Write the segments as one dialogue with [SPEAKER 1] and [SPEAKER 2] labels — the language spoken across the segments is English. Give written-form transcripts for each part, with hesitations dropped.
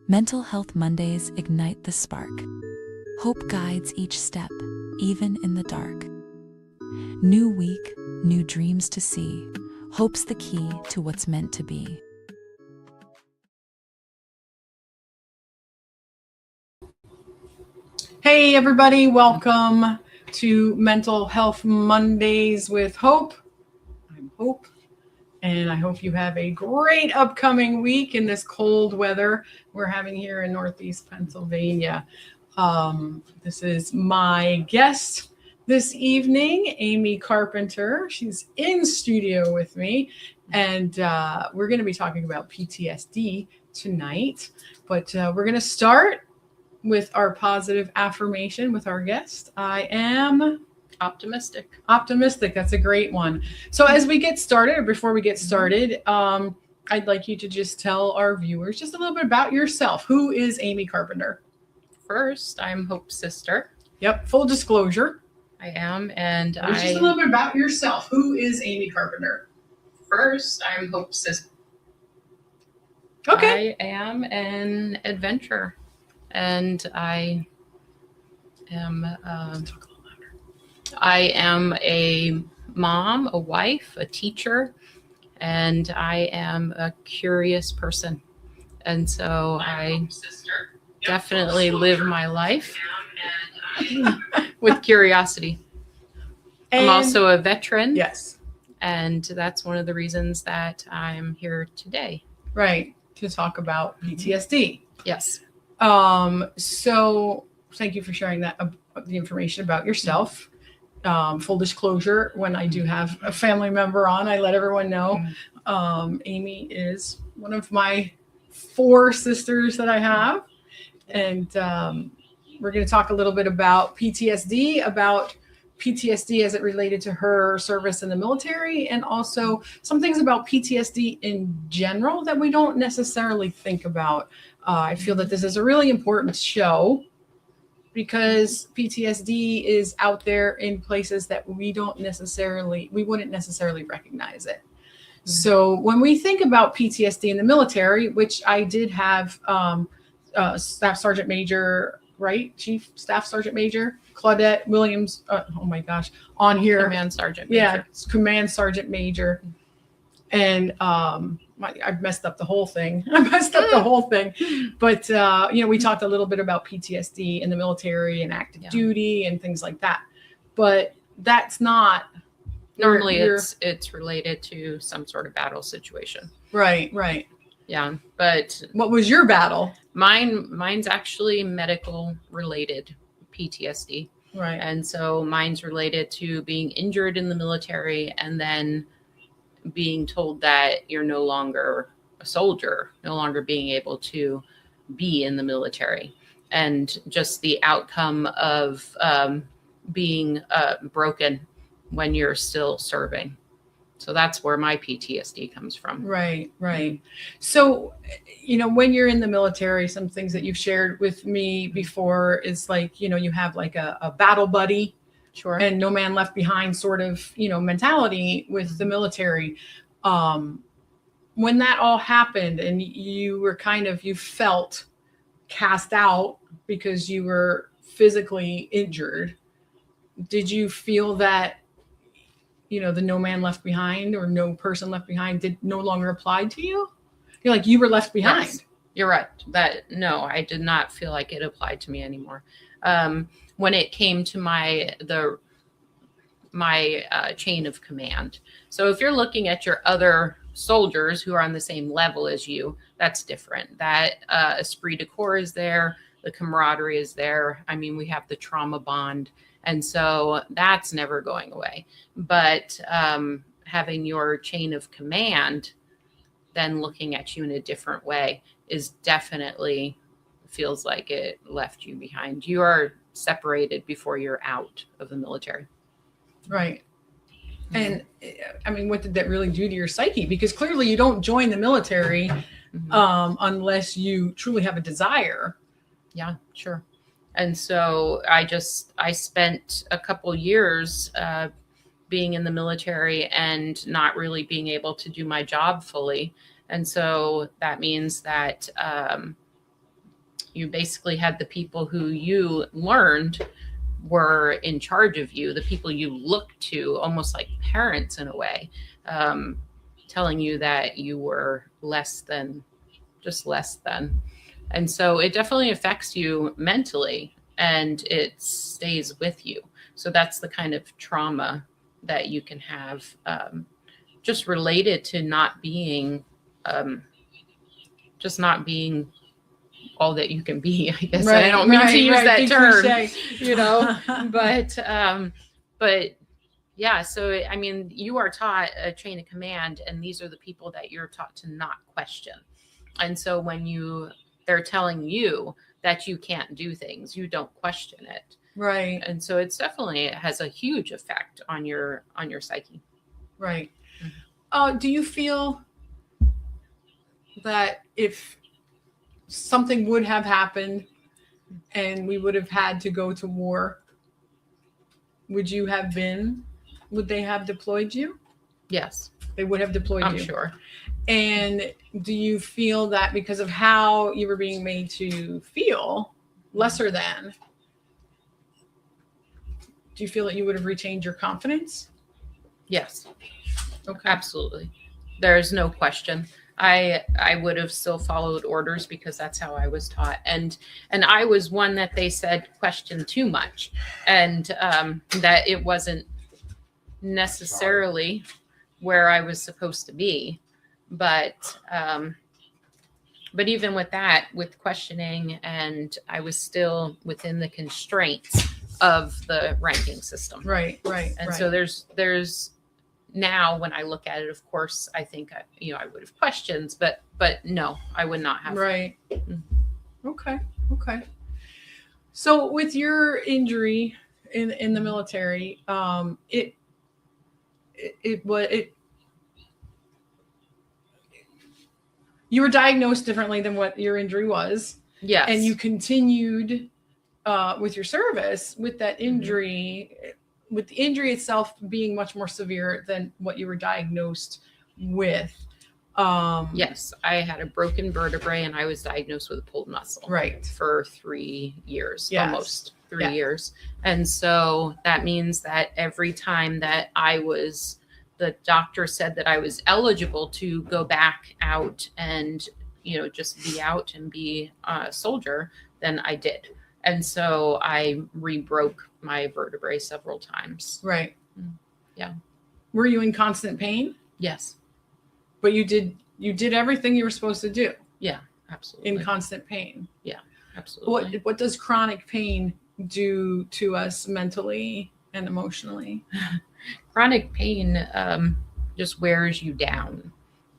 [SPEAKER 1] Mental Health Mondays ignite the spark. Hope guides each step, even in the dark. New week, new dreams to see. Hope's the key to what's meant to be.
[SPEAKER 2] Hey everybody, welcome to Mental Health Mondays with Hope. I'm Hope, and I hope you have a great upcoming week in this cold weather we're having here in Northeast Pennsylvania. This is my guest this evening, Amy Carpenter. She's in studio with me, and we're going to be talking about PTSD tonight, but we're going to start with our positive affirmation with our guest. I am
[SPEAKER 3] optimistic.
[SPEAKER 2] That's a great one. So as we get started, or before we get started, I'd like you to just tell our viewers just a little bit about yourself. Who is Amy Carpenter?
[SPEAKER 3] First, I'm Hope's sister.
[SPEAKER 2] Yep, full disclosure.
[SPEAKER 3] I am, and
[SPEAKER 2] just a little bit about yourself. Who is Amy Carpenter?
[SPEAKER 3] First, I'm Hope's sister.
[SPEAKER 2] Okay.
[SPEAKER 3] I am an adventurer. And I am a mom, a wife, a teacher, and I am a curious person. And so I definitely live my life with curiosity. I'm also a veteran.
[SPEAKER 2] Yes.
[SPEAKER 3] And that's one of the reasons that I'm here today.
[SPEAKER 2] Right. To talk about PTSD.
[SPEAKER 3] Yes.
[SPEAKER 2] So thank you for sharing that, the information about yourself. Full disclosure, when I do have a family member on, I let everyone know. Amy is one of my 4 sisters that I have. And we're going to talk a little bit about PTSD as it related to her service in the military, and also some things about PTSD in general that we don't necessarily think about. I feel that this is a really important show because PTSD is out there in places that we wouldn't necessarily recognize it. So when we think about PTSD in the military, which I did have Staff Sergeant Major, right? Chief Staff Sergeant Major Claudette Williams, on here.
[SPEAKER 3] Command Sergeant Major.
[SPEAKER 2] Yeah, it's Command Sergeant Major. And I messed up the whole thing. But, we talked a little bit about PTSD in the military and active duty and things like that. But that's not.
[SPEAKER 3] Normally it's related to some sort of battle situation.
[SPEAKER 2] Right.
[SPEAKER 3] Yeah. But
[SPEAKER 2] what was your battle?
[SPEAKER 3] Mine's actually medical related PTSD.
[SPEAKER 2] Right.
[SPEAKER 3] And so mine's related to being injured in the military and then being told that you're no longer a soldier, no longer being able to be in the military, and just the outcome of being broken when you're still serving. So that's where my PTSD comes from.
[SPEAKER 2] Right. So, when you're in the military, some things that you've shared with me before is like, you have like a battle buddy.
[SPEAKER 3] Sure.
[SPEAKER 2] And no man left behind sort of, mentality with the military. When that all happened and you were you felt cast out because you were physically injured, did you feel that, the no man left behind or no person left behind did no longer apply to you? You're like, you were left behind.
[SPEAKER 3] Yes, you're right. I did not feel like it applied to me anymore. When it came to my chain of command. So if you're looking at your other soldiers who are on the same level as you, that's different. That esprit de corps is there. The camaraderie is there. I mean, we have the trauma bond. And so that's never going away. But having your chain of command then looking at you in a different way is definitely feels like it left you behind. You are separated before you're out of the military.
[SPEAKER 2] Right. And I mean, what did that really do to your psyche? Because clearly you don't join the military unless you truly have a desire.
[SPEAKER 3] Yeah, sure. And so I spent a couple years being in the military and not really being able to do my job fully. And so that means that you basically had the people who you learned were in charge of you, the people you looked to, almost like parents in a way, telling you that you were less than, just less than. And so it definitely affects you mentally, and it stays with you. So that's the kind of trauma that you can have, just related to not being, just not being all that you can be, I guess.
[SPEAKER 2] Right,
[SPEAKER 3] I don't mean to use that
[SPEAKER 2] big
[SPEAKER 3] term,
[SPEAKER 2] cliche.
[SPEAKER 3] you know, but yeah. So, I mean, you are taught a chain of command, and these are the people that you're taught to not question. And so when they're telling you that you can't do things, you don't question it.
[SPEAKER 2] Right.
[SPEAKER 3] And so it has a huge effect on your psyche.
[SPEAKER 2] Right. Do you feel that if something would have happened and we would have had to go to war, would they have deployed you?
[SPEAKER 3] Yes.
[SPEAKER 2] They would have deployed you.
[SPEAKER 3] I'm sure.
[SPEAKER 2] And do you feel that because of how you were being made to feel lesser than, do you feel that you would have retained your confidence?
[SPEAKER 3] Yes.
[SPEAKER 2] Okay.
[SPEAKER 3] Absolutely. There's no question. I would have still followed orders because that's how I was taught. And I was one that they said questioned too much, and that it wasn't necessarily where I was supposed to be. But even with that, with questioning, and I was still within the constraints of the ranking system.
[SPEAKER 2] Right.
[SPEAKER 3] And so there's now when I look at it, of course, I think I would have questions, but no, I would not have.
[SPEAKER 2] Right. Okay. So with your injury in the military, you were diagnosed differently than what your injury was.
[SPEAKER 3] Yes.
[SPEAKER 2] And you continued with your service with that injury, with the injury itself being much more severe than what you were diagnosed with.
[SPEAKER 3] Yes, I had a broken vertebrae and I was diagnosed with a pulled muscle.
[SPEAKER 2] Right.
[SPEAKER 3] For 3 years,
[SPEAKER 2] Yes.
[SPEAKER 3] almost 3 years. And so that means that every time that the doctor said that I was eligible to go back out and, just be out and be a soldier, then I did. And so I re-broke my vertebrae several times.
[SPEAKER 2] Right.
[SPEAKER 3] Yeah.
[SPEAKER 2] Were you in constant pain?
[SPEAKER 3] Yes.
[SPEAKER 2] But you did everything you were supposed to do.
[SPEAKER 3] Yeah, absolutely.
[SPEAKER 2] In constant pain.
[SPEAKER 3] Yeah, absolutely.
[SPEAKER 2] What does chronic pain do to us mentally and emotionally?
[SPEAKER 3] Chronic pain just wears you down.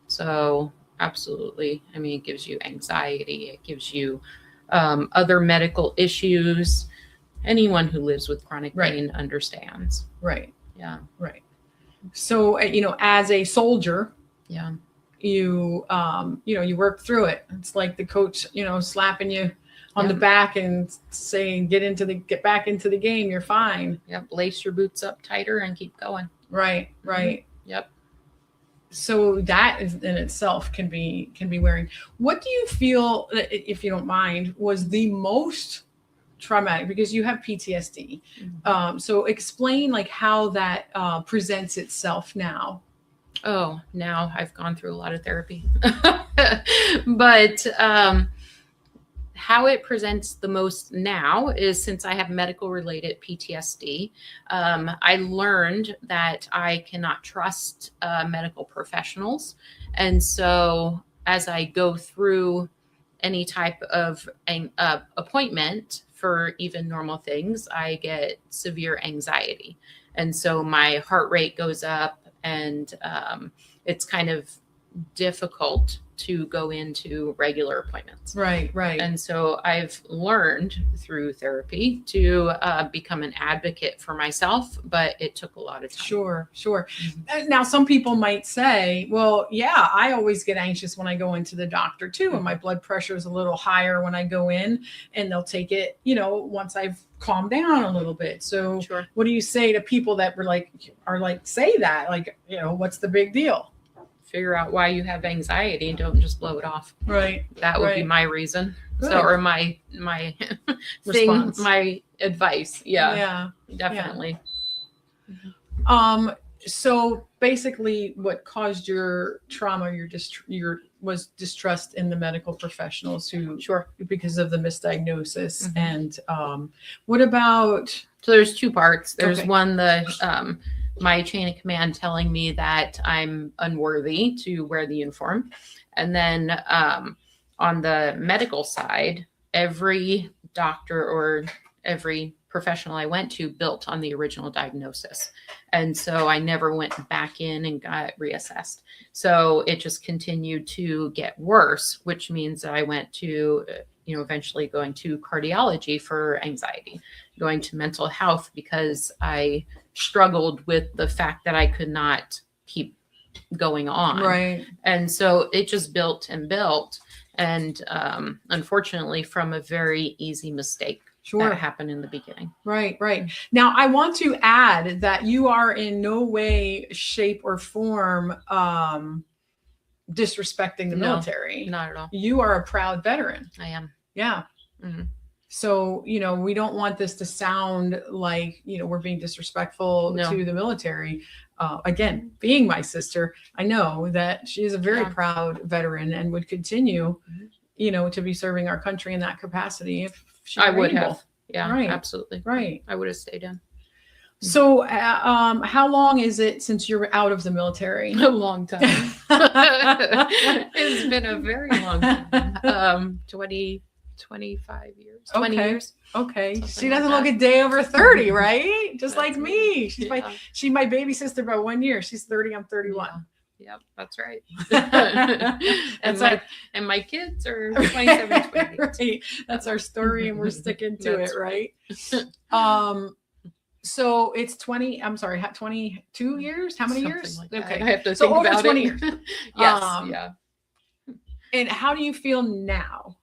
[SPEAKER 3] So absolutely. I mean, it gives you anxiety. It gives you other medical issues. Anyone who lives with chronic pain understands.
[SPEAKER 2] Right.
[SPEAKER 3] Yeah.
[SPEAKER 2] Right. So, as a soldier,
[SPEAKER 3] yeah,
[SPEAKER 2] you work through it. It's like the coach, slapping you on the back and saying, get back into the game. You're fine.
[SPEAKER 3] Yep. Lace your boots up tighter and keep going.
[SPEAKER 2] Right.
[SPEAKER 3] Yep.
[SPEAKER 2] So that is in itself can be wearing. What do you feel, if you don't mind, was the most traumatic, because you have PTSD? So explain how that presents itself now.
[SPEAKER 3] Oh, now I've gone through a lot of therapy, but how it presents the most now is, since I have medical related PTSD, I learned that I cannot trust medical professionals. And so as I go through any type of appointment for even normal things, I get severe anxiety. And so my heart rate goes up, and it's kind of difficult to go into regular appointments.
[SPEAKER 2] Right.
[SPEAKER 3] And so I've learned through therapy to become an advocate for myself, but it took a lot of time.
[SPEAKER 2] Sure. Now, some people might say, well, yeah, I always get anxious when I go into the doctor too. And my blood pressure is a little higher when I go in, and they'll take it, once I've calmed down a little bit. So What do you say to people that are like, say that, what's the big deal?
[SPEAKER 3] figure out why you have anxiety and don't just blow it off.
[SPEAKER 2] Right.
[SPEAKER 3] That would be
[SPEAKER 2] Right.
[SPEAKER 3] my reason.
[SPEAKER 2] Good.
[SPEAKER 3] So, or my thing,
[SPEAKER 2] Response.
[SPEAKER 3] my advice. Yeah,
[SPEAKER 2] Yeah.
[SPEAKER 3] definitely.
[SPEAKER 2] So basically what caused your trauma, was distrust in the medical professionals who,
[SPEAKER 3] Sure.
[SPEAKER 2] because of the misdiagnosis.
[SPEAKER 3] Mhm.
[SPEAKER 2] And what about,
[SPEAKER 3] So there's two parts. There's
[SPEAKER 2] Okay.
[SPEAKER 3] one, my chain of command telling me that I'm unworthy to wear the uniform. And then on the medical side, every doctor or every professional I went to built on the original diagnosis. And so I never went back in and got reassessed. So it just continued to get worse, which means that I went to, eventually going to cardiology for anxiety, going to mental health because I struggled with the fact that I could not keep going on.
[SPEAKER 2] right,
[SPEAKER 3] And so it just built and built. And unfortunately, from a very easy mistake
[SPEAKER 2] sure,
[SPEAKER 3] that happened in the beginning.
[SPEAKER 2] right. Now I want to add that you are in no way, shape, or form disrespecting the
[SPEAKER 3] No,
[SPEAKER 2] military.
[SPEAKER 3] Not at all.
[SPEAKER 2] You are a proud veteran.
[SPEAKER 3] I am.
[SPEAKER 2] Yeah.
[SPEAKER 3] Mhm.
[SPEAKER 2] So, we don't want this to sound like, we're being disrespectful
[SPEAKER 3] No.
[SPEAKER 2] to the military. Again, being my sister, I know that she is a very
[SPEAKER 3] Yeah.
[SPEAKER 2] proud veteran and would continue,
[SPEAKER 3] Mhm.
[SPEAKER 2] to be serving our country in that capacity if she
[SPEAKER 3] I
[SPEAKER 2] were
[SPEAKER 3] would
[SPEAKER 2] able.
[SPEAKER 3] have. Yeah,
[SPEAKER 2] Right.
[SPEAKER 3] absolutely.
[SPEAKER 2] Right.
[SPEAKER 3] I would have stayed in.
[SPEAKER 2] So, how long is it since you're out of the military?
[SPEAKER 3] A long time. It's been a very long time. 25 years. 20
[SPEAKER 2] Okay.
[SPEAKER 3] years.
[SPEAKER 2] Okay.
[SPEAKER 3] Something
[SPEAKER 2] She
[SPEAKER 3] like
[SPEAKER 2] doesn't
[SPEAKER 3] that.
[SPEAKER 2] look a day over 30, right? Just like
[SPEAKER 3] That's
[SPEAKER 2] me. She's
[SPEAKER 3] Yeah.
[SPEAKER 2] my baby sister by 1 year. She's 30, I'm 31.
[SPEAKER 3] Yep, that's right.
[SPEAKER 2] That's
[SPEAKER 3] and,
[SPEAKER 2] our,
[SPEAKER 3] and my kids are 27, 28.
[SPEAKER 2] right. That's our story, and we're sticking to
[SPEAKER 3] That's
[SPEAKER 2] it, right? So it's 22 years? How many
[SPEAKER 3] Something
[SPEAKER 2] years?
[SPEAKER 3] like that.
[SPEAKER 2] Okay.
[SPEAKER 3] I have to
[SPEAKER 2] So
[SPEAKER 3] think
[SPEAKER 2] over
[SPEAKER 3] about
[SPEAKER 2] 20
[SPEAKER 3] it.
[SPEAKER 2] years.
[SPEAKER 3] Yes,
[SPEAKER 2] Yeah. And how do you feel now?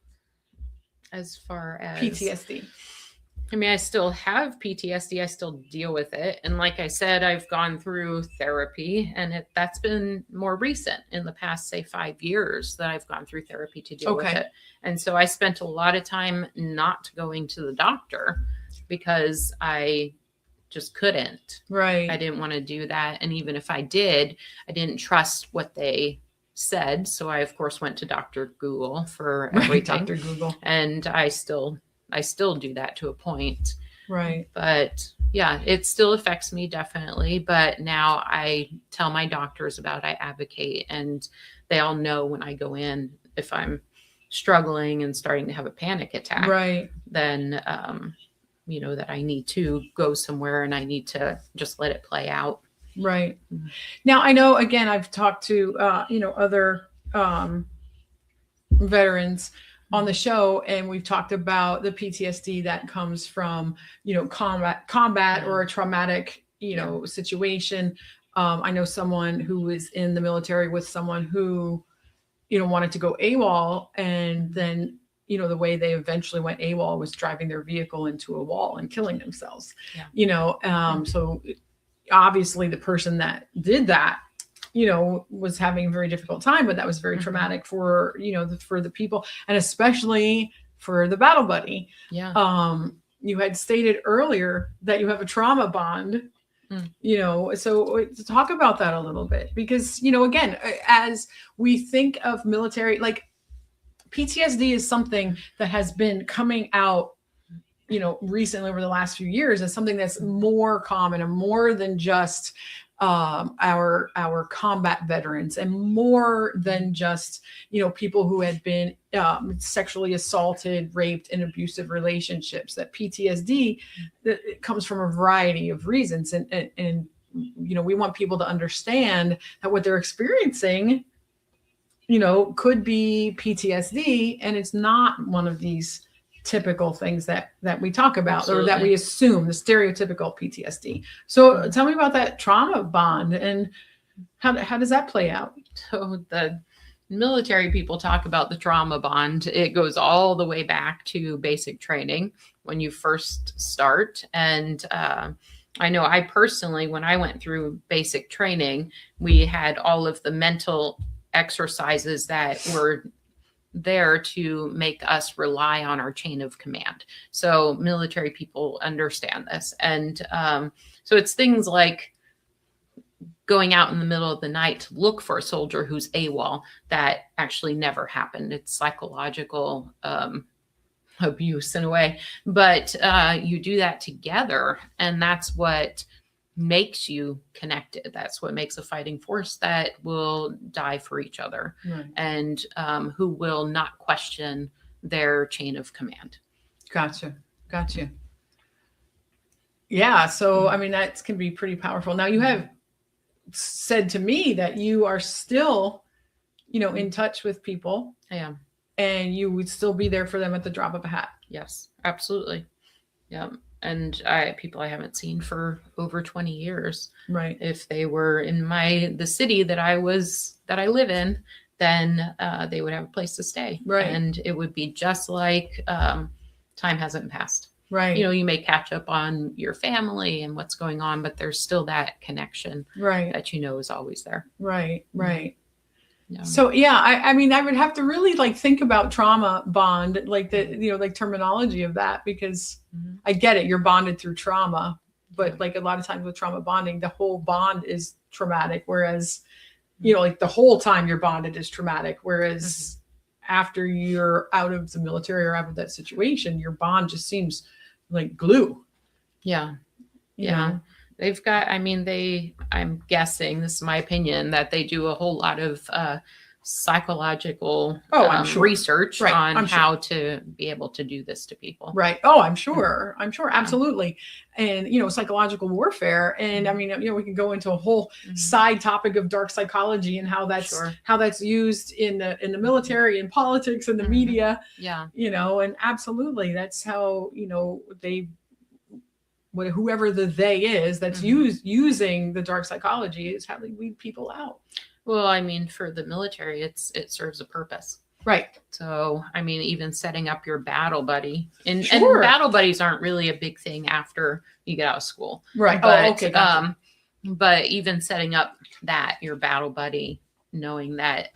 [SPEAKER 3] As far as
[SPEAKER 2] PTSD.
[SPEAKER 3] I mean, I still have PTSD. I still deal with it. And like I said, I've gone through therapy, and that's been more recent in the past, say, 5 years that I've gone through therapy to deal with
[SPEAKER 2] Okay.
[SPEAKER 3] it. And so I spent a lot of time not going to the doctor because I just couldn't.
[SPEAKER 2] Right.
[SPEAKER 3] I didn't want to do that. And even if I did, I didn't trust what they said. So I, of course, went to Dr. Google for
[SPEAKER 2] Right,
[SPEAKER 3] everything.
[SPEAKER 2] Dr. Google.
[SPEAKER 3] And I still do that to a point.
[SPEAKER 2] Right.
[SPEAKER 3] But yeah, it still affects me definitely. But now I tell my doctors about it, I advocate, and they all know when I go in, if I'm struggling and starting to have a panic attack,
[SPEAKER 2] Right.
[SPEAKER 3] then, that I need to go somewhere and I need to just let it play out.
[SPEAKER 2] Right.
[SPEAKER 3] Mhm.
[SPEAKER 2] Now, I know, again, I've talked to, other veterans on the show, and we've talked about the PTSD that comes from, combat or a traumatic, situation. I know someone who was in the military with someone who, wanted to go AWOL, and then, the way they eventually went AWOL was driving their vehicle into a wall and killing themselves.
[SPEAKER 3] Yeah.
[SPEAKER 2] So obviously the person that did that, was having a very difficult time, but that was very
[SPEAKER 3] Mhm.
[SPEAKER 2] traumatic for, for the people, and especially for the battle buddy.
[SPEAKER 3] Yeah.
[SPEAKER 2] You had stated earlier that you have a trauma bond,
[SPEAKER 3] Mm.
[SPEAKER 2] So talk about that a little bit, because, again, as we think of military, like PTSD is something that has been coming out, recently over the last few years as something that's more common and more than just our combat veterans, and more than just, people who had been sexually assaulted, raped, in abusive relationships. That PTSD, that it comes from a variety of reasons. And we want people to understand that what they're experiencing, could be PTSD, and it's not one of these typical things that we talk about, or that we assume, the stereotypical PTSD. So tell me about that trauma bond, and how does that play out?
[SPEAKER 3] So the military people talk about the trauma bond. It goes all the way back to basic training when you first start. And I know I personally, when I went through basic training, we had all of the mental exercises that were there to make us rely on our chain of command. So military people understand this. And so it's things like going out in the middle of the night to look for a soldier who's AWOL. That actually never happened. It's psychological abuse in a way, but you do that together, and that's what makes you connected. That's what makes a fighting force that will die for each other,
[SPEAKER 2] Right.
[SPEAKER 3] and who will not question their chain of command.
[SPEAKER 2] Gotcha. Yeah. So, I mean, that can be pretty powerful. Now, you have said to me that you are still, in touch with people.
[SPEAKER 3] I am.
[SPEAKER 2] And you would still be there for them at the drop of a hat.
[SPEAKER 3] Yes, absolutely. Yeah. And people I haven't seen for over 20 years.
[SPEAKER 2] Right.
[SPEAKER 3] If they were in the city that I live in, then they would have a place to stay.
[SPEAKER 2] Right.
[SPEAKER 3] And it would be just like time hasn't passed.
[SPEAKER 2] Right.
[SPEAKER 3] You may catch up on your family and what's going on, but there's still that connection
[SPEAKER 2] right.
[SPEAKER 3] that is always there.
[SPEAKER 2] Right.
[SPEAKER 3] Yeah.
[SPEAKER 2] So yeah, I mean, I would have to really think about trauma bond, like the terminology of that, because I get it. You're bonded through trauma, but like a lot of times with trauma bonding, the whole bond is traumatic. Whereas, like the whole time you're bonded is traumatic. Whereas after you're out of the military or out of that situation, your bond just seems like glue.
[SPEAKER 3] Yeah.
[SPEAKER 2] You know?
[SPEAKER 3] They've got, I'm guessing, this is my opinion, that they do a whole lot of psychological research on how to be able to do this to people.
[SPEAKER 2] Right. Oh, I'm sure. Absolutely. And, psychological warfare. And I mean, we can go into a whole side topic of dark psychology and how that's used in the military and politics and the media.
[SPEAKER 3] Yeah.
[SPEAKER 2] And absolutely. That's how, whoever the they is that's using the dark psychology is how they weed people out.
[SPEAKER 3] Well, I mean, for the military, it serves a purpose.
[SPEAKER 2] Right.
[SPEAKER 3] So, I mean, even setting up your battle buddy, and battle buddies aren't really a big thing after you get out of school.
[SPEAKER 2] Right.
[SPEAKER 3] But,
[SPEAKER 2] okay. Gotcha.
[SPEAKER 3] But even setting up your battle buddy, knowing that,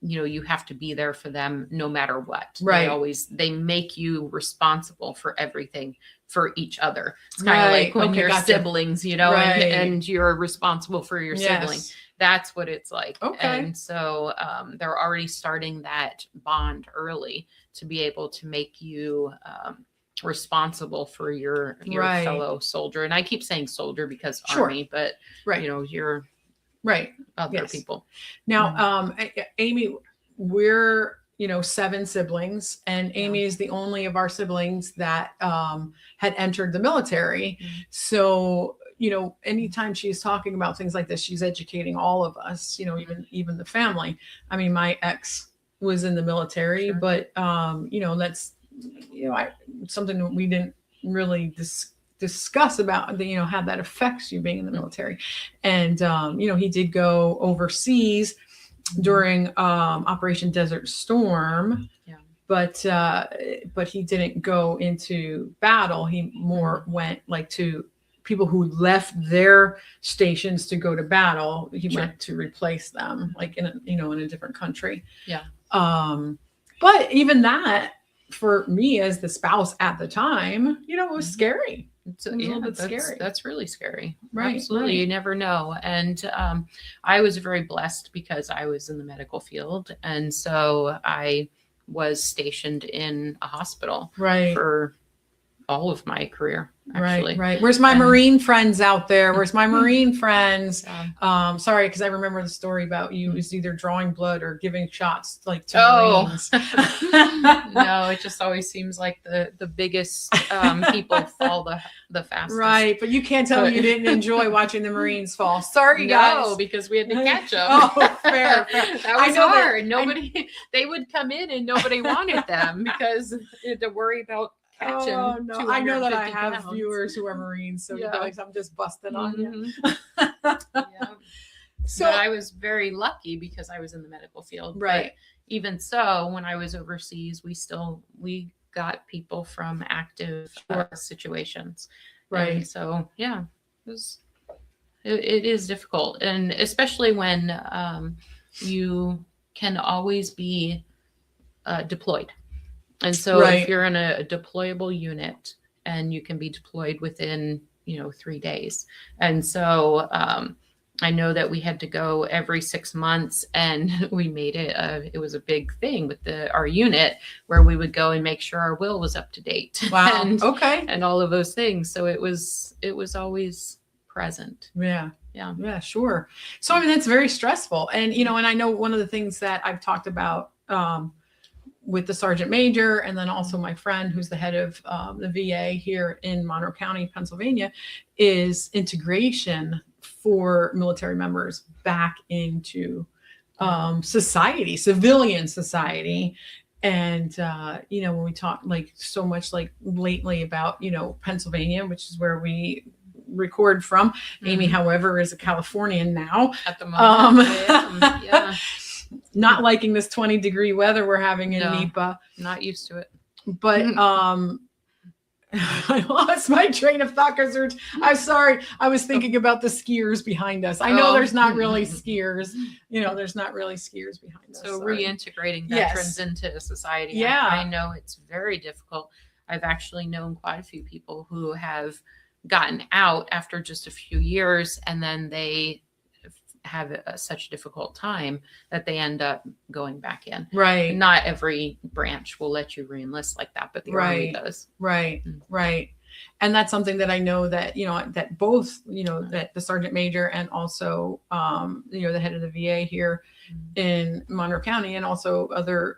[SPEAKER 3] you have to be there for them no matter what.
[SPEAKER 2] Right.
[SPEAKER 3] They make you responsible for everything for each other. It's kind of like when you're siblings, and you're responsible for your sibling. That's what it's like.
[SPEAKER 2] Okay.
[SPEAKER 3] And so they're already starting that bond early to be able to make you responsible for your fellow soldier. And I keep saying soldier because Army, but you're other people.
[SPEAKER 2] Now, Amy, we're 7 siblings, and Amy is the only of our siblings that had entered the military. So anytime she's talking about things like this, she's educating all of us, even the family. I mean, my ex was in the military, but that's something that we didn't really discuss about how that affects you being in the military. And he did go overseas during Operation Desert Storm, but he didn't go into battle. He more went to people who left their stations to go to battle. He went to replace them, in a different country. But even that, for me as the spouse at the time, it was scary.
[SPEAKER 3] So,
[SPEAKER 2] a little bit scary.
[SPEAKER 3] That's really scary.
[SPEAKER 2] Right.
[SPEAKER 3] Absolutely.
[SPEAKER 2] Right.
[SPEAKER 3] You never know. And I was very blessed because I was in the medical field. And so I was stationed in a hospital for all of my career. Actually.
[SPEAKER 2] Right. Where's my Marine friends out there? Where's my Marine friends? Sorry, because I remember the story about you was either drawing blood or giving shots to Marines.
[SPEAKER 3] No, it just always seems like the biggest people fall the fastest.
[SPEAKER 2] Right, but you can't tell me you didn't enjoy watching the Marines fall. Sorry, guys.
[SPEAKER 3] No, because we had to catch them.
[SPEAKER 2] Oh, fair.
[SPEAKER 3] That was hard. They would come in and nobody wanted them because they had to worry about catching.
[SPEAKER 2] Oh no! I know that I have
[SPEAKER 3] pounds.
[SPEAKER 2] Viewers who are Marines, so I'm just busting on you.
[SPEAKER 3] So but I was very lucky because I was in the medical field.
[SPEAKER 2] Right.
[SPEAKER 3] But even so, when I was overseas, we got people from active situations,
[SPEAKER 2] Right.
[SPEAKER 3] And so, yeah, it was, it is difficult. And especially when you can always be deployed. And so
[SPEAKER 2] Right.
[SPEAKER 3] if you're in a deployable unit and you can be deployed within, 3 days. And so I know that we had to go every 6 months, and we made it, it was a big thing with our unit where we would go and make sure our will was up to date.
[SPEAKER 2] Wow.
[SPEAKER 3] and,
[SPEAKER 2] Okay.
[SPEAKER 3] and all of those things. So it was always present.
[SPEAKER 2] Yeah.
[SPEAKER 3] Yeah.
[SPEAKER 2] Yeah, sure. So, I mean, that's very stressful. And, and I know one of the things that I've talked about with the sergeant major, and then also my friend who's the head of the VA here in Monroe County, Pennsylvania, is integration for military members back into society, civilian society. And, when we talk like so much like lately about, Pennsylvania, which is where we record from. Amy, however, is a Californian now.
[SPEAKER 3] At the moment. Yeah.
[SPEAKER 2] Not liking this 20-degree weather we're having in NEPA.
[SPEAKER 3] Not used to it.
[SPEAKER 2] But I lost my train of thought because I'm sorry. I was thinking about the skiers behind us. I know there's not really skiers. There's not really skiers behind us.
[SPEAKER 3] So
[SPEAKER 2] Sorry.
[SPEAKER 3] reintegrating veterans into society.
[SPEAKER 2] Yeah.
[SPEAKER 3] I know it's very difficult. I've actually known quite a few people who have gotten out after just a few years, and then they have such a difficult time that they end up going back in.
[SPEAKER 2] Right.
[SPEAKER 3] Not every branch will let you reenlist like that, but the Army does.
[SPEAKER 2] Right. Right. And that's something that I know that, that both, that the sergeant major and also, the head of the VA here in Monroe County, and also other,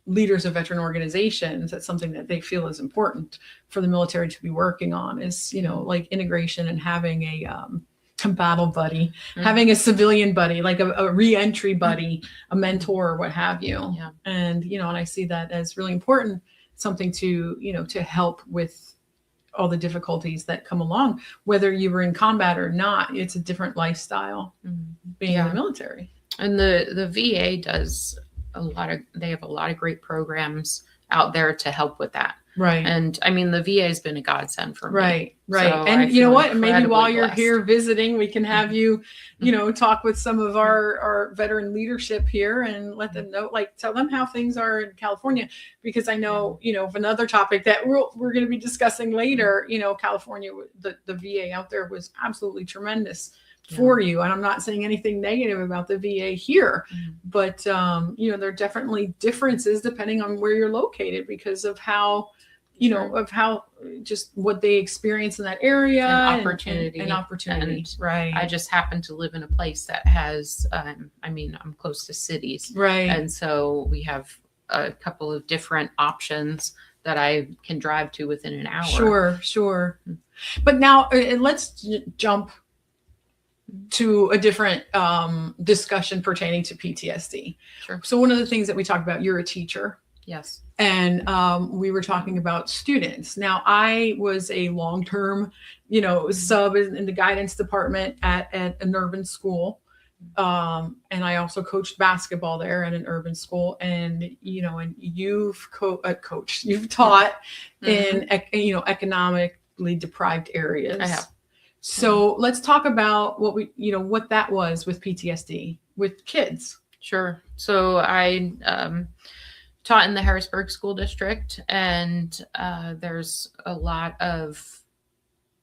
[SPEAKER 2] leaders of veteran organizations, that's something that they feel is important for the military to be working on is, like integration and having a battle buddy, having a civilian buddy, like a re-entry buddy, a mentor, or what have you.
[SPEAKER 3] Yeah.
[SPEAKER 2] And, and I see that as really important, something to, to help with all the difficulties that come along, whether you were in combat or not. It's a different lifestyle being in the military.
[SPEAKER 3] And the VA does they have a lot of great programs out there to help with that.
[SPEAKER 2] Right.
[SPEAKER 3] And I mean, the VA has been a godsend for me.
[SPEAKER 2] Right.
[SPEAKER 3] So
[SPEAKER 2] and you know what? Maybe while you're
[SPEAKER 3] blessed.
[SPEAKER 2] here visiting, we can have you, talk with some of our veteran leadership here and let them know, like tell them how things are in California, because I know, of another topic that we're going to be discussing later, California, the VA out there was absolutely tremendous for you. And I'm not saying anything negative about the VA here, but, there are definitely differences depending on where you're located because of how, of how just what they experience in that area
[SPEAKER 3] and opportunity.
[SPEAKER 2] And right.
[SPEAKER 3] I just happen to live in a place that has, I'm close to cities.
[SPEAKER 2] Right.
[SPEAKER 3] And so we have a couple of different options that I can drive to within an hour.
[SPEAKER 2] Sure. But now let's jump to a different discussion pertaining to PTSD.
[SPEAKER 3] Sure.
[SPEAKER 2] So one of the things that we talked about, you're a teacher.
[SPEAKER 3] Yes.
[SPEAKER 2] And we were talking about students. Now, I was a long-term, sub in the guidance department at an urban school. And I also coached basketball there at an urban school. And, and you've coached, you've taught in, economically deprived areas.
[SPEAKER 3] I have.
[SPEAKER 2] So let's talk about what that was with PTSD with kids.
[SPEAKER 3] Sure. So I taught in the Harrisburg School District, and there's a lot of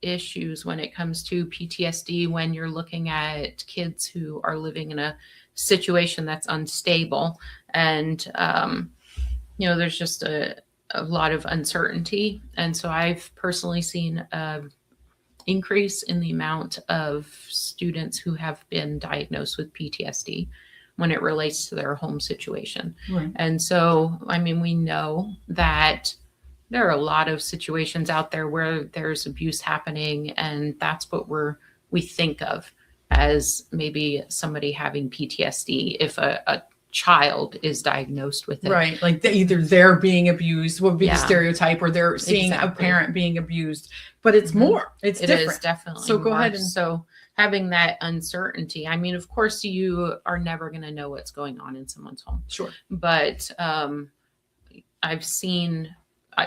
[SPEAKER 3] issues when it comes to PTSD when you're looking at kids who are living in a situation that's unstable. And, there's just a lot of uncertainty. And so I've personally seen increase in the amount of students who have been diagnosed with PTSD when it relates to their home situation.
[SPEAKER 2] Right.
[SPEAKER 3] And so, we know that there are a lot of situations out there where there's abuse happening, and that's what we think of as maybe somebody having PTSD if a child is diagnosed with it.
[SPEAKER 2] Right. Like either they're being abused would be the
[SPEAKER 3] Yeah.
[SPEAKER 2] stereotype, or they're seeing a
[SPEAKER 3] Exactly.
[SPEAKER 2] parent being abused, but it's more, it's
[SPEAKER 3] It
[SPEAKER 2] different.
[SPEAKER 3] is definitely.
[SPEAKER 2] So go
[SPEAKER 3] more.
[SPEAKER 2] ahead and-
[SPEAKER 3] So having that uncertainty, of course you are never going to know what's going on in someone's home,
[SPEAKER 2] Sure.
[SPEAKER 3] but I've seen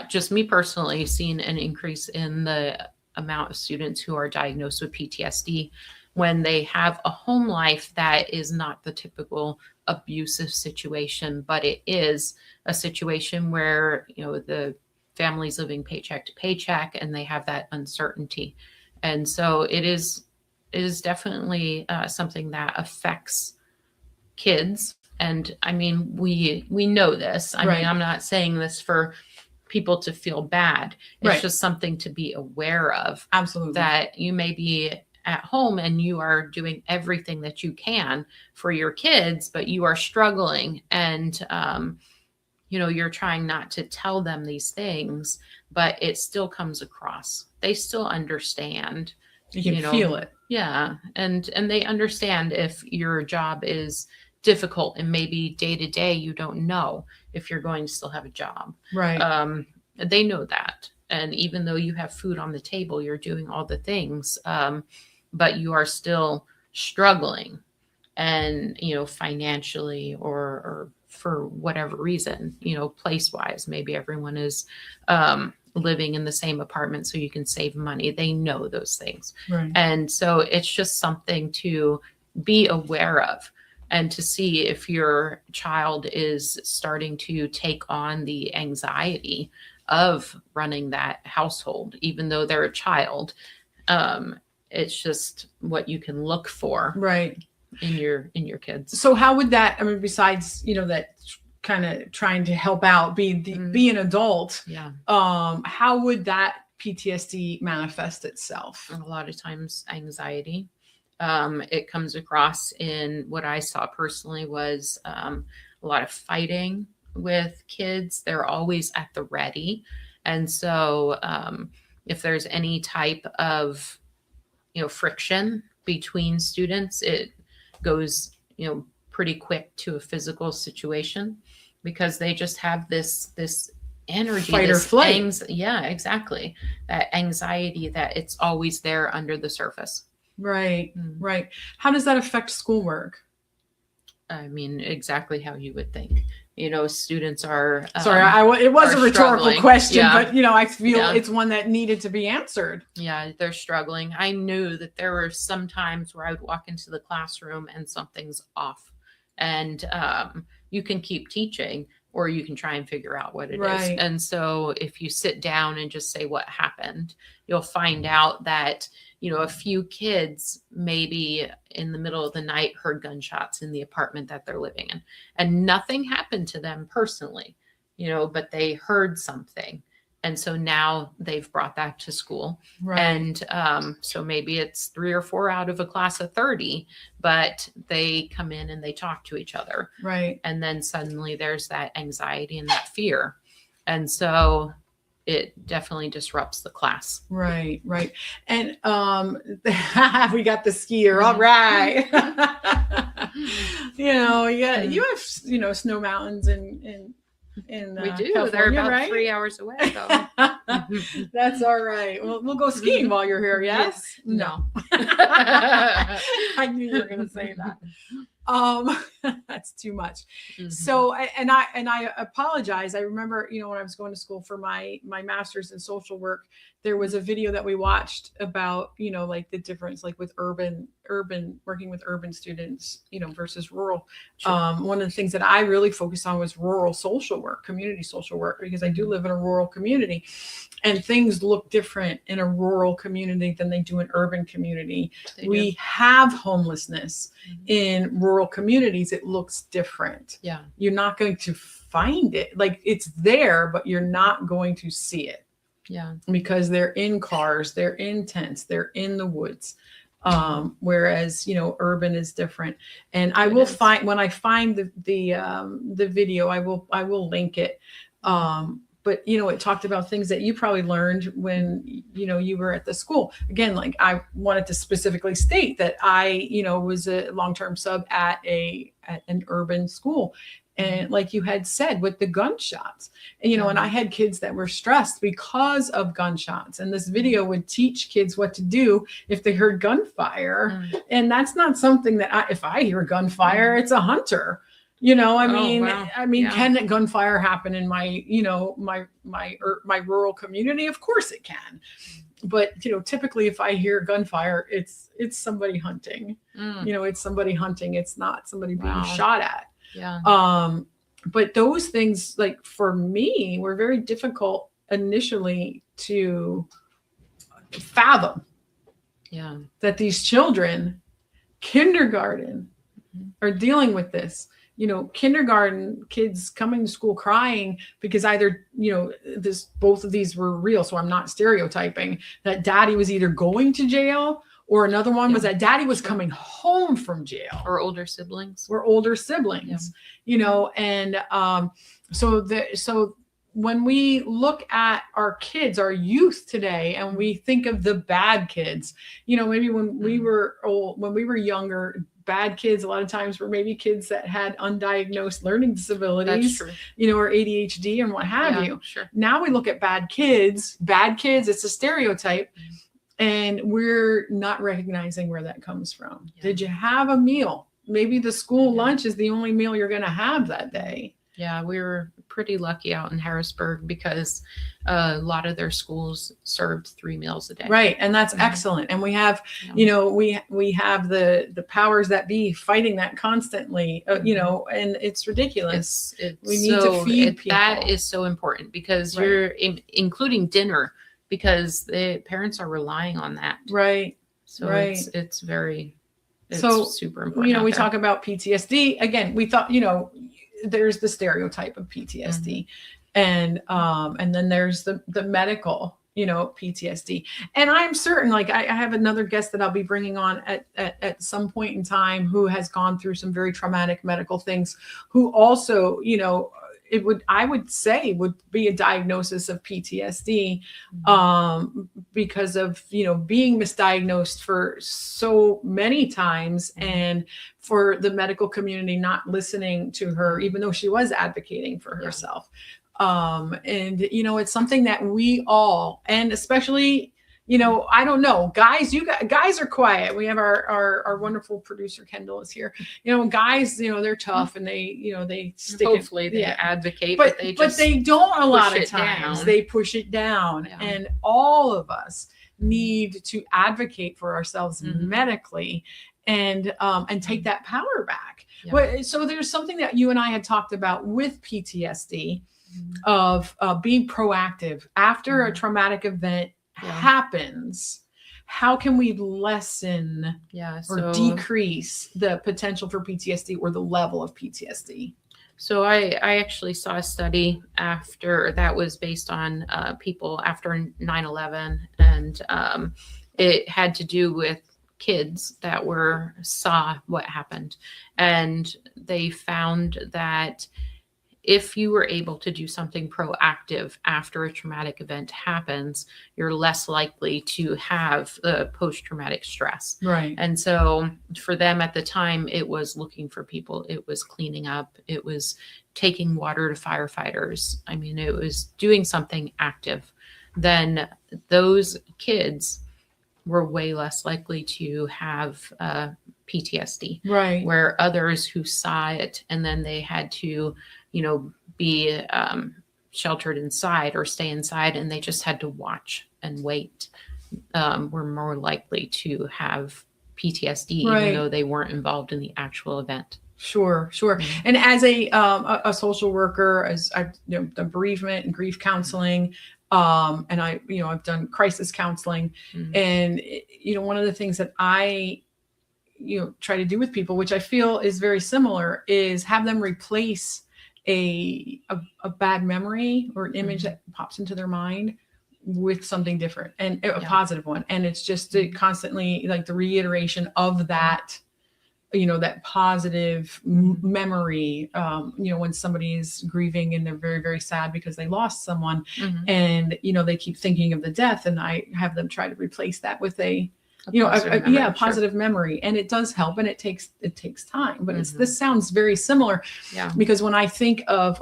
[SPEAKER 3] just me personally, seen an increase in the amount of students who are diagnosed with PTSD when they have a home life that is not the typical abusive situation, but it is a situation where, the family's living paycheck to paycheck and they have that uncertainty. And so it is definitely something that affects kids. And I mean, we know this. I mean, I'm not saying this for people to feel bad. It's just something to be aware of.
[SPEAKER 2] Absolutely.
[SPEAKER 3] That you may be at home and you are doing everything that you can for your kids, but you are struggling and, you're trying not to tell them these things, but it still comes across. They still understand.
[SPEAKER 2] You can feel it.
[SPEAKER 3] Yeah. And they understand if your job is difficult and maybe day to day you don't know if you're going to still have a job.
[SPEAKER 2] Right.
[SPEAKER 3] They know that. And even though you have food on the table, you're doing all the things, but you are still struggling and, financially or for whatever reason, place wise, maybe everyone is living in the same apartment so you can save money. They know those things.
[SPEAKER 2] Right.
[SPEAKER 3] And so it's just something to be aware of and to see if your child is starting to take on the anxiety of running that household, even though they're a child. It's just what you can look for in your kids.
[SPEAKER 2] So how would that, I mean, besides, that kind of trying to help out, be an adult, how would that PTSD manifest itself?
[SPEAKER 3] A lot of times anxiety. It comes across in what I saw personally was a lot of fighting with kids. They're always at the ready. And so if there's any type of, friction between students, it goes, pretty quick to a physical situation because they just have this energy,
[SPEAKER 2] fight or flight.
[SPEAKER 3] Yeah, exactly. That anxiety that it's always there under the surface.
[SPEAKER 2] Right. Right. How does that affect schoolwork?
[SPEAKER 3] I mean, exactly how you would think. Students are.
[SPEAKER 2] Sorry, it was a rhetorical question, but I feel
[SPEAKER 3] it's
[SPEAKER 2] one that needed to be answered.
[SPEAKER 3] Yeah, they're struggling. I knew that there were some times where I would walk into the classroom and something's off, and you can keep teaching, or you can try and figure out what it is. And so, if you sit down and just say what happened, you'll find out that a few kids maybe in the middle of the night heard gunshots in the apartment that they're living in, and nothing happened to them personally, but they heard something. And so now they've brought that to school. And so maybe it's 3 or 4 out of a class of 30, but they come in and they talk to each other. And then suddenly there's that anxiety and that fear. And so it definitely disrupts the class.
[SPEAKER 2] Right. And we got the skier. All right. You have snow mountains in
[SPEAKER 3] we do.
[SPEAKER 2] California,
[SPEAKER 3] they're about 3 hours away though.
[SPEAKER 2] That's all right. We'll go skiing while you're here. Yes. No. I knew you were going to say that. That's too much. So, and I apologize. I remember, when I was going to school for my master's in social work, there was a video that we watched about, like the difference, like with urban working with urban students, versus rural. One of the things that I really focused on was rural social work, community social work, because I do live in a rural community, and things look different in a rural community than they do in urban community. We have homelessness in rural communities. It looks different. Yeah. You're not going to find it. Like, it's there, but you're not going to see it. Yeah. Because they're in cars, they're in tents, they're in the woods. Whereas, urban is different. And I will find, when I find the video, I will link it. But, it talked about things that you probably learned when, you were at the school. Again, like, I wanted to specifically state that I, was a long-term sub at an urban school. And like you had said, with the gunshots, and, and I had kids that were stressed because of gunshots. And this video would teach kids what to do if they heard gunfire. And that's not something that if I hear gunfire, it's a hunter. You know,
[SPEAKER 3] wow. Yeah.
[SPEAKER 2] can gunfire happen in my, my rural community? Of course it can. But, typically if I hear gunfire, it's somebody hunting. It's somebody hunting. It's not somebody being
[SPEAKER 3] Wow.
[SPEAKER 2] shot at.
[SPEAKER 3] Yeah.
[SPEAKER 2] But those things, like for me, were very difficult initially to fathom.
[SPEAKER 3] Yeah.
[SPEAKER 2] That these children, kindergarten, are dealing with this. Kindergarten kids coming to school crying because either, both of these were real. So I'm not stereotyping, that daddy was either going to jail, or another one was that daddy was coming home from jail.
[SPEAKER 3] Or older siblings.
[SPEAKER 2] And so when we look at our kids, our youth today, and we think of the bad kids, maybe when we were younger, bad kids a lot of times were maybe kids that had undiagnosed learning disabilities, or ADHD and what have you.
[SPEAKER 3] Sure.
[SPEAKER 2] Now we look at bad kids, it's a stereotype, and we're not recognizing where that comes from. Yeah. Did you have a meal? Maybe the school lunch is the only meal you're going to have that day.
[SPEAKER 3] Yeah, we were pretty lucky out in Harrisburg because a lot of their schools served 3 meals a day.
[SPEAKER 2] Right, and that's excellent. And we have, we have the powers that be fighting that constantly. And it's ridiculous. We need to feed people.
[SPEAKER 3] That is so important because you're including dinner, because the parents are relying on that.
[SPEAKER 2] Right.
[SPEAKER 3] So it's super important.
[SPEAKER 2] We talk about PTSD again. We thought, there's the stereotype of PTSD, and then there's the medical, PTSD. And I'm certain, like I have another guest that I'll be bringing on at some point in time who has gone through some very traumatic medical things, who also, I would say would be a diagnosis of PTSD, because of, being misdiagnosed for so many times, and for the medical community not listening to her, even though she was advocating for herself. And, it's something that we all, and especially, I don't know, guys, guys are quiet. We have our wonderful producer, Kendall, is here. Guys, they're tough, and they stick
[SPEAKER 3] Hopefully they advocate,
[SPEAKER 2] but they don't a lot of times.
[SPEAKER 3] Down.
[SPEAKER 2] They push it down. Yeah. And all of us need to advocate for ourselves medically, and take that power back. Yeah. So there's something that you and I had talked about with PTSD, of being proactive after a traumatic event happens. How can we lessen or decrease the potential for PTSD, or the level of PTSD?
[SPEAKER 3] So I actually saw a study after that was based on people after 9/11, and it had to do with kids that saw what happened, and they found that if you were able to do something proactive after a traumatic event happens, you're less likely to have the post-traumatic stress.
[SPEAKER 2] Right.
[SPEAKER 3] And so for them at the time, it was looking for people. It was cleaning up. It was taking water to firefighters. I mean, it was doing something active. Then those kids were way less likely to have PTSD.
[SPEAKER 2] Right.
[SPEAKER 3] Where others who saw it and then they had to, be sheltered inside or stay inside, and they just had to watch and wait, were more likely to have PTSD, even though they weren't involved in the actual event.
[SPEAKER 2] Sure. And as a social worker, as I've done bereavement and grief counseling, and I've done crisis counseling, and one of the things that I try to do with people, which I feel is very similar, is have them replace a bad memory or an image that pops into their mind with something different, and a positive one. And it's just constantly like the reiteration of that, that positive memory, when somebody is grieving and they're very, very sad because they lost someone, and, they keep thinking of the death, and I have them try to replace that with a positive memory. And it does help, and it takes time, but this sounds very similar.
[SPEAKER 3] Yeah.
[SPEAKER 2] Because when I think of,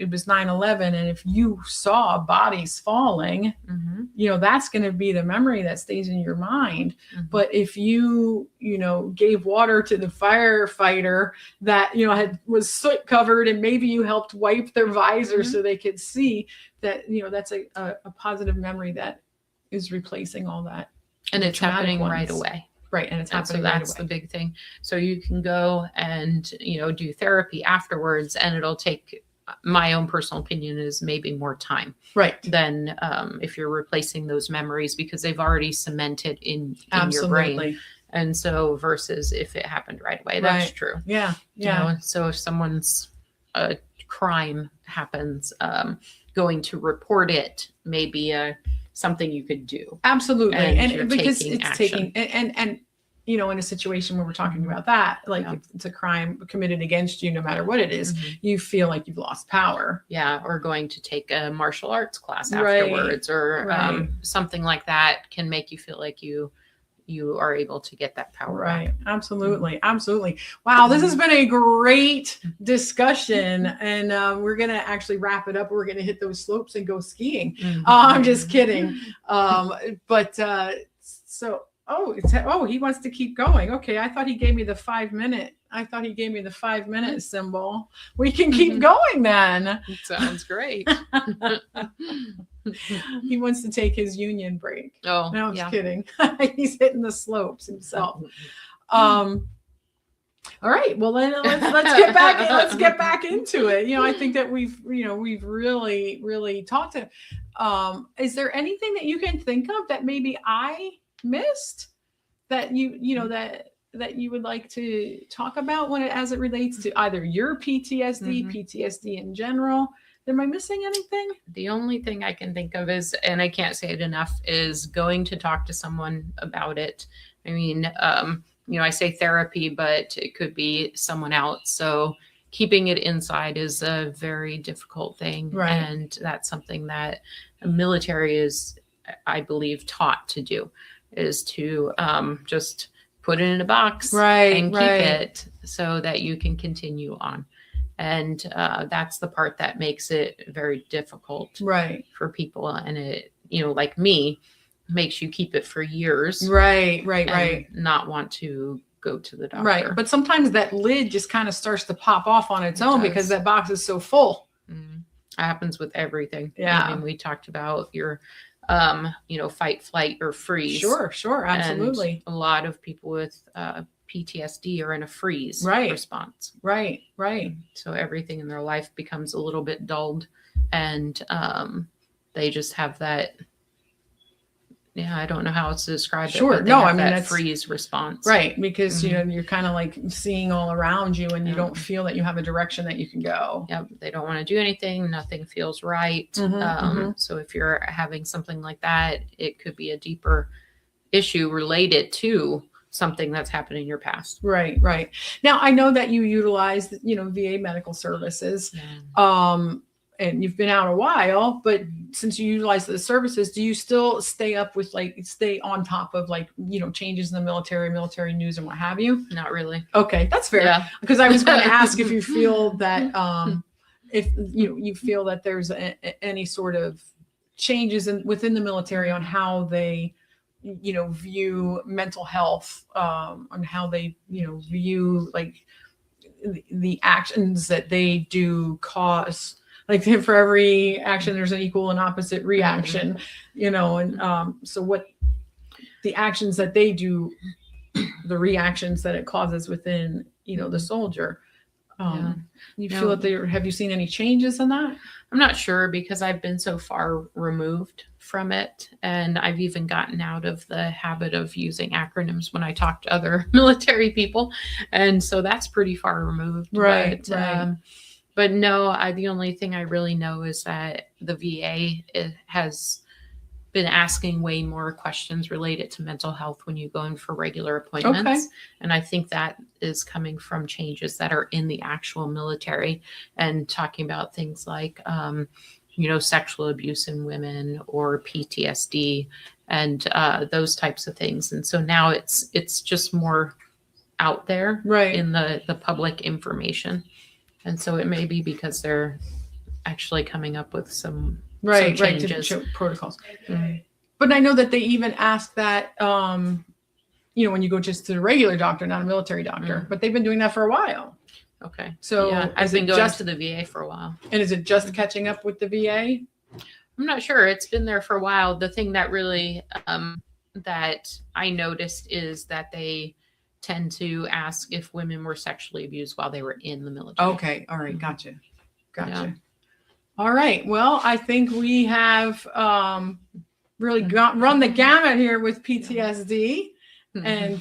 [SPEAKER 2] it was 9/11, and if you saw bodies falling,
[SPEAKER 3] Mhm.
[SPEAKER 2] that's going to be the memory that stays in your mind.
[SPEAKER 3] Mhm.
[SPEAKER 2] But if you gave water to the firefighter that was soot covered, and maybe you helped wipe their visor
[SPEAKER 3] Mhm.
[SPEAKER 2] so they could see that, that's a positive memory that is replacing all that.
[SPEAKER 3] And
[SPEAKER 2] the
[SPEAKER 3] it's
[SPEAKER 2] traumatic
[SPEAKER 3] happening right
[SPEAKER 2] ones.
[SPEAKER 3] away.
[SPEAKER 2] Right, and it's
[SPEAKER 3] And so
[SPEAKER 2] happening right
[SPEAKER 3] that's
[SPEAKER 2] away.
[SPEAKER 3] the big thing. So you can go and, do therapy afterwards, and it'll take, my own personal opinion is maybe more time
[SPEAKER 2] Right.
[SPEAKER 3] than if you're replacing those memories, because they've already cemented in your brain.
[SPEAKER 2] Absolutely.
[SPEAKER 3] And so versus if it happened right away, that's
[SPEAKER 2] Right.
[SPEAKER 3] true.
[SPEAKER 2] Yeah. Yeah.
[SPEAKER 3] So if someone's crime happens, going to report it may be something you could do.
[SPEAKER 2] Absolutely.
[SPEAKER 3] And you're
[SPEAKER 2] And because
[SPEAKER 3] taking
[SPEAKER 2] it's
[SPEAKER 3] action.
[SPEAKER 2] taking and in a situation where we're talking about that, like
[SPEAKER 3] Yeah.
[SPEAKER 2] if it's a crime committed against you, no matter what it is,
[SPEAKER 3] Mhm.
[SPEAKER 2] you feel like you've lost power.
[SPEAKER 3] Yeah, or going to take a martial arts class
[SPEAKER 2] Right,
[SPEAKER 3] afterwards, or
[SPEAKER 2] right.
[SPEAKER 3] something like that can make you feel like you are able to get that power
[SPEAKER 2] Right.
[SPEAKER 3] back.
[SPEAKER 2] Absolutely. Absolutely. Wow. This has been a great discussion, and we're going to actually wrap it up. We're going to hit those slopes and go skiing.
[SPEAKER 3] Mhm.
[SPEAKER 2] I'm just kidding. But so, he wants to keep going. Okay. I thought he gave me the 5-minute. Symbol. We can keep going then.
[SPEAKER 3] Sounds great.
[SPEAKER 2] He wants to take his union break.
[SPEAKER 3] Oh,
[SPEAKER 2] No, I'm
[SPEAKER 3] yeah.
[SPEAKER 2] just kidding. He's hitting the slopes himself. All right. Well, then let's get back. Let's get back into it. I think that we've really, really talked to. Is there anything that you can think of that maybe I missed that that you would like to talk about as it relates to either your PTSD,
[SPEAKER 3] Mhm.
[SPEAKER 2] PTSD in general? Am I missing anything?
[SPEAKER 3] The only thing I can think of is, and I can't say it enough, is going to talk to someone about it. I mean, I say therapy, but it could be someone else. So keeping it inside is a very difficult thing.
[SPEAKER 2] Right.
[SPEAKER 3] And that's something that the military is, I believe, taught to do, is to just put it in a box and keep it so that you can continue on. And that's the part that makes it very difficult for people. And it, like me, makes you keep it for years.
[SPEAKER 2] Right.
[SPEAKER 3] And not want to go to the doctor.
[SPEAKER 2] Right. But sometimes that lid just kind of starts to pop off on its own
[SPEAKER 3] does.
[SPEAKER 2] because that box is so full.
[SPEAKER 3] Mm. It happens with everything.
[SPEAKER 2] Yeah.
[SPEAKER 3] I mean, we talked about your, fight, flight, or freeze.
[SPEAKER 2] Sure. Absolutely.
[SPEAKER 3] And a lot of people with PTSD are in a freeze response.
[SPEAKER 2] Right.
[SPEAKER 3] So everything in their life becomes a little bit dulled, and they just have that. Yeah, I don't know how else to describe it.
[SPEAKER 2] Sure.
[SPEAKER 3] But they
[SPEAKER 2] No,
[SPEAKER 3] have
[SPEAKER 2] I mean,
[SPEAKER 3] that
[SPEAKER 2] that's
[SPEAKER 3] freeze response.
[SPEAKER 2] Right. Because,
[SPEAKER 3] Mhm.
[SPEAKER 2] you're kind of like seeing all around you, and you
[SPEAKER 3] Yeah.
[SPEAKER 2] don't feel that you have a direction that you can go.
[SPEAKER 3] Yep. They don't want to do anything. Nothing feels right. So if you're having something like that, it could be a deeper issue related to something that's happened in your past.
[SPEAKER 2] Right. Now, I know that you utilize, VA medical services.
[SPEAKER 3] Yeah.
[SPEAKER 2] And you've been out a while, but since you utilize the services, do you still stay on top of changes in the military news and what have you?
[SPEAKER 3] Not really.
[SPEAKER 2] Okay, that's fair.
[SPEAKER 3] Yeah.
[SPEAKER 2] Because I was going to ask if you feel that if you feel that there's any sort of changes within the military on how they view mental health, on how they view the actions that they do cause. Like for every action, there's an equal and opposite reaction, and so what the actions that they do, the reactions that it causes within, the soldier. You feel that have you seen any changes in that?
[SPEAKER 3] I'm not sure, because I've been so far removed from it. And I've even gotten out of the habit of using acronyms when I talk to other military people. And so that's pretty far removed.
[SPEAKER 2] Right.
[SPEAKER 3] But no, the only thing I really know is that the VA has been asking way more questions related to mental health when you go in for regular appointments.
[SPEAKER 2] Okay.
[SPEAKER 3] And I think that is coming from changes that are in the actual military, and talking about things like, sexual abuse in women or PTSD and those types of things. And so now it's just more out there in the public information. And so it may be because they're actually coming up with some
[SPEAKER 2] changes. Protocols. But I know that they even ask that, when you go just to the regular doctor, not a military doctor, but they've been doing that for a while.
[SPEAKER 3] Okay.
[SPEAKER 2] So
[SPEAKER 3] yeah, I've been going to the VA for a while.
[SPEAKER 2] And is it just catching up with the VA?
[SPEAKER 3] I'm not sure. It's been there for a while. The thing that really that I noticed is that they tend to ask if women were sexually abused while they were in the military.
[SPEAKER 2] Okay. All right. Gotcha. Yeah. All right. Well, I think we have really run the gamut here with PTSD. And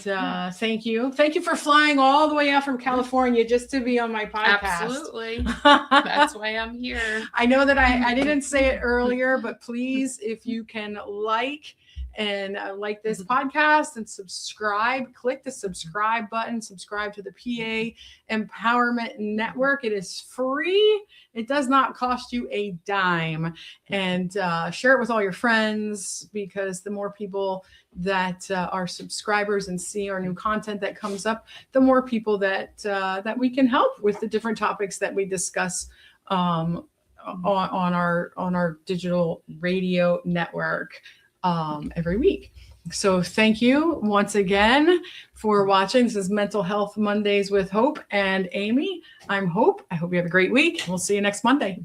[SPEAKER 2] thank you for flying all the way out from California just to be on my podcast.
[SPEAKER 3] Absolutely. That's why I'm here.
[SPEAKER 2] I know that I didn't say it earlier, but please, if you can like this podcast and subscribe, click the subscribe button, subscribe to the PA Empowerment Network. It is free. It does not cost you a dime. And share it with all your friends, because the more people that are subscribers and see our new content that comes up, the more people that we can help with the different topics that we discuss on our digital radio network every week. So thank you once again for watching. This is Mental Health Mondays with Hope and Amy. I'm Hope. I hope you have a great week. We'll see you next Monday.